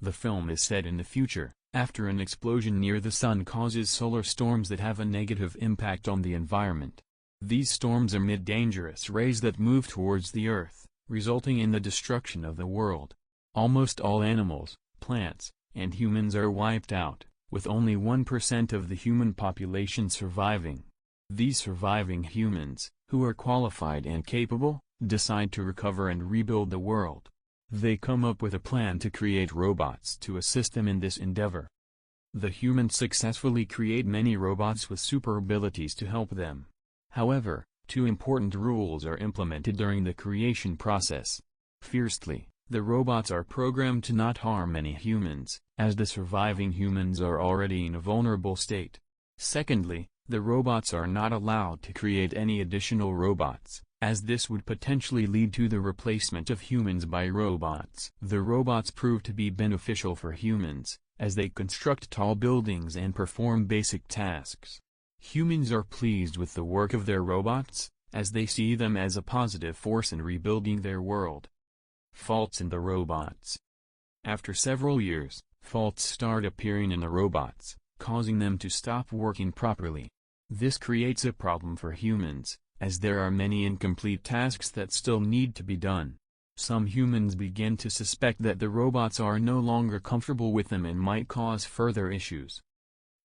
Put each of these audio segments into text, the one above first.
The film is set in the future, after an explosion near the sun causes solar storms that have a negative impact on the environment. These storms emit dangerous rays that move towards the Earth, resulting in the destruction of the world. Almost all animals, plants, and humans are wiped out, with only 1% of the human population surviving. These surviving humans, who are qualified and capable, decide to recover and rebuild the world. They come up with a plan to create robots to assist them in this endeavor. The humans successfully create many robots with super abilities to help them. However, two important rules are implemented during the creation process. Firstly, the robots are programmed to not harm any humans, as the surviving humans are already in a vulnerable state. Secondly, the robots are not allowed to create any additional robots, as this would potentially lead to the replacement of humans by robots. The robots prove to be beneficial for humans, as they construct tall buildings and perform basic tasks. Humans are pleased with the work of their robots, as they see them as a positive force in rebuilding their world. Faults in the robots. After several years, faults start appearing in the robots, causing them to stop working properly. This creates a problem for humans, as there are many incomplete tasks that still need to be done. Some humans begin to suspect that the robots are no longer comfortable with them and might cause further issues.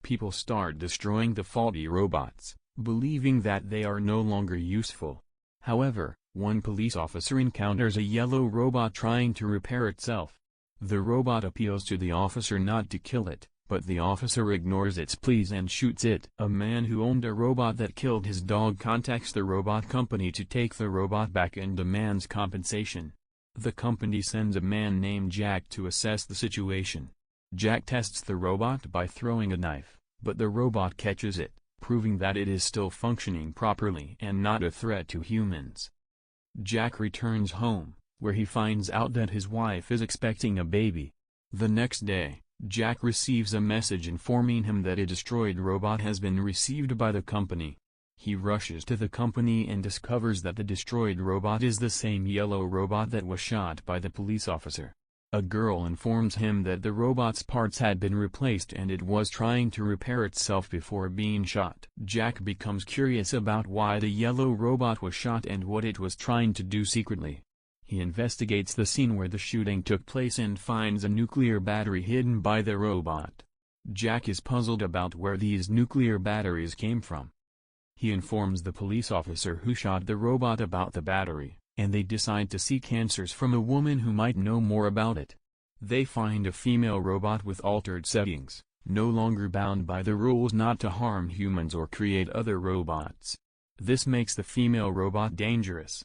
People start destroying the faulty robots, believing that they are no longer useful. However, one police officer encounters a yellow robot trying to repair itself. The robot appeals to the officer not to kill it, but the officer ignores its pleas and shoots it. A man who owned a robot that killed his dog contacts the robot company to take the robot back and demands compensation. The company sends a man named Jack to assess the situation. Jack tests the robot by throwing a knife, but the robot catches it, proving that it is still functioning properly and not a threat to humans. Jack returns home, where he finds out that his wife is expecting a baby. The next day, Jack receives a message informing him that a destroyed robot has been received by the company. He rushes to the company and discovers that the destroyed robot is the same yellow robot that was shot by the police officer. A girl informs him that the robot's parts had been replaced and it was trying to repair itself before being shot. Jack becomes curious about why the yellow robot was shot and what it was trying to do secretly. He investigates the scene where the shooting took place and finds a nuclear battery hidden by the robot. Jack is puzzled about where these nuclear batteries came from. He informs the police officer who shot the robot about the battery, and they decide to seek answers from a woman who might know more about it. They find a female robot with altered settings, no longer bound by the rules not to harm humans or create other robots. This makes the female robot dangerous.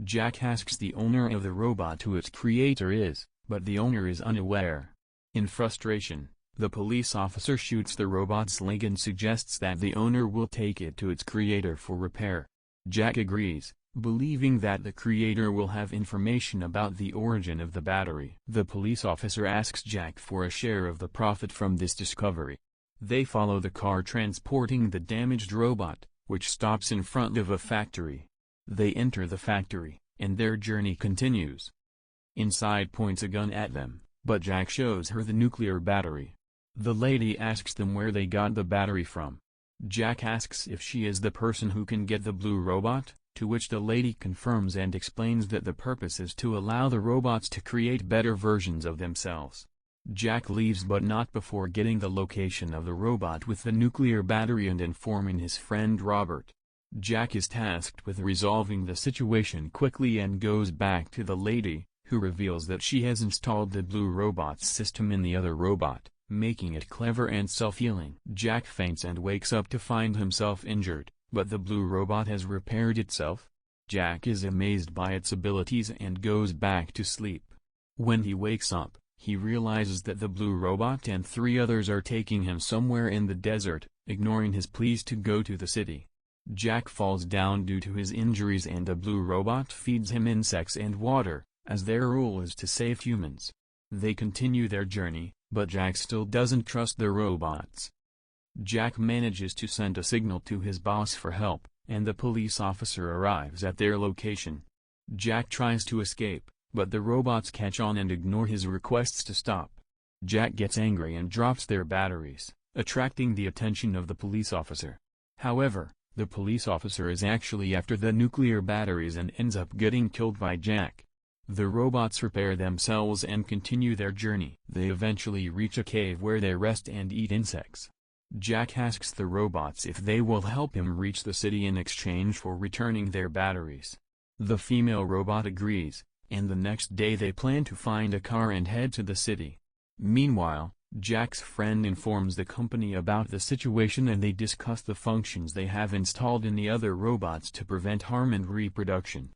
Jack asks the owner of the robot who its creator is, but the owner is unaware. In frustration, the police officer shoots the robot's leg and suggests that the owner will take it to its creator for repair. Jack agrees, believing that the creator will have information about the origin of the battery. The police officer asks Jack for a share of the profit from this discovery. They follow the car transporting the damaged robot, which stops in front of a factory. They enter the factory, and their journey continues. Inside points a gun at them, but Jack shows her the nuclear battery. The lady asks them where they got the battery from. Jack asks if she is the person who can get the blue robot, to which the lady confirms and explains that the purpose is to allow the robots to create better versions of themselves. Jack leaves but not before getting the location of the robot with the nuclear battery and informing his friend Robert. Jack is tasked with resolving the situation quickly and goes back to the lady, who reveals that she has installed the blue robot's system in the other robot, making it clever and self-healing. Jack faints and wakes up to find himself injured, but the blue robot has repaired itself. Jack is amazed by its abilities and goes back to sleep. When he wakes up, he realizes that the blue robot and 3 others are taking him somewhere in the desert, ignoring his pleas to go to the city. Jack falls down due to his injuries and the blue robot feeds him insects and water, as their rule is to save humans. They continue their journey, but Jack still doesn't trust the robots. Jack manages to send a signal to his boss for help, and the police officer arrives at their location. Jack tries to escape, but the robots catch on and ignore his requests to stop. Jack gets angry and drops their batteries, attracting the attention of the police officer. However, the police officer is actually after the nuclear batteries and ends up getting killed by Jack. The robots repair themselves and continue their journey. They eventually reach a cave where they rest and eat insects. Jack asks the robots if they will help him reach the city in exchange for returning their batteries. The female robot agrees, and the next day they plan to find a car and head to the city. Meanwhile, Jack's friend informs the company about the situation and they discuss the functions they have installed in the other robots to prevent harm and reproduction.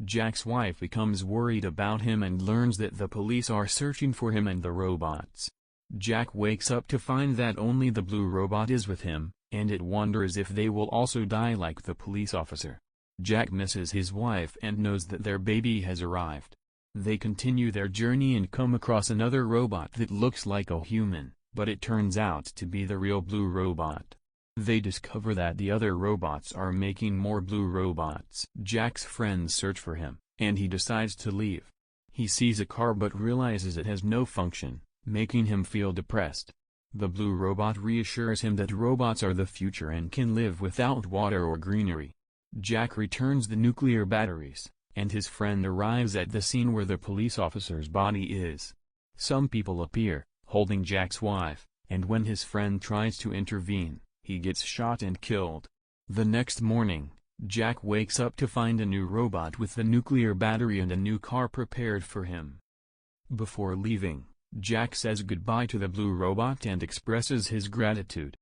Jack's wife becomes worried about him and learns that the police are searching for him and the robots. Jack wakes up to find that only the blue robot is with him, and it wonders if they will also die like the police officer. Jack misses his wife and knows that their baby has arrived. They continue their journey and come across another robot that looks like a human, but it turns out to be the real blue robot. They discover that the other robots are making more blue robots. Jack's friends search for him, and he decides to leave. He sees a car but realizes it has no function, making him feel depressed. The blue robot reassures him that robots are the future and can live without water or greenery. Jack returns the nuclear batteries, and his friend arrives at the scene where the police officer's body is. Some people appear, holding Jack's wife, and when his friend tries to intervene, he gets shot and killed. The next morning, Jack wakes up to find a new robot with the nuclear battery and a new car prepared for him. Before leaving, Jack says goodbye to the blue robot and expresses his gratitude.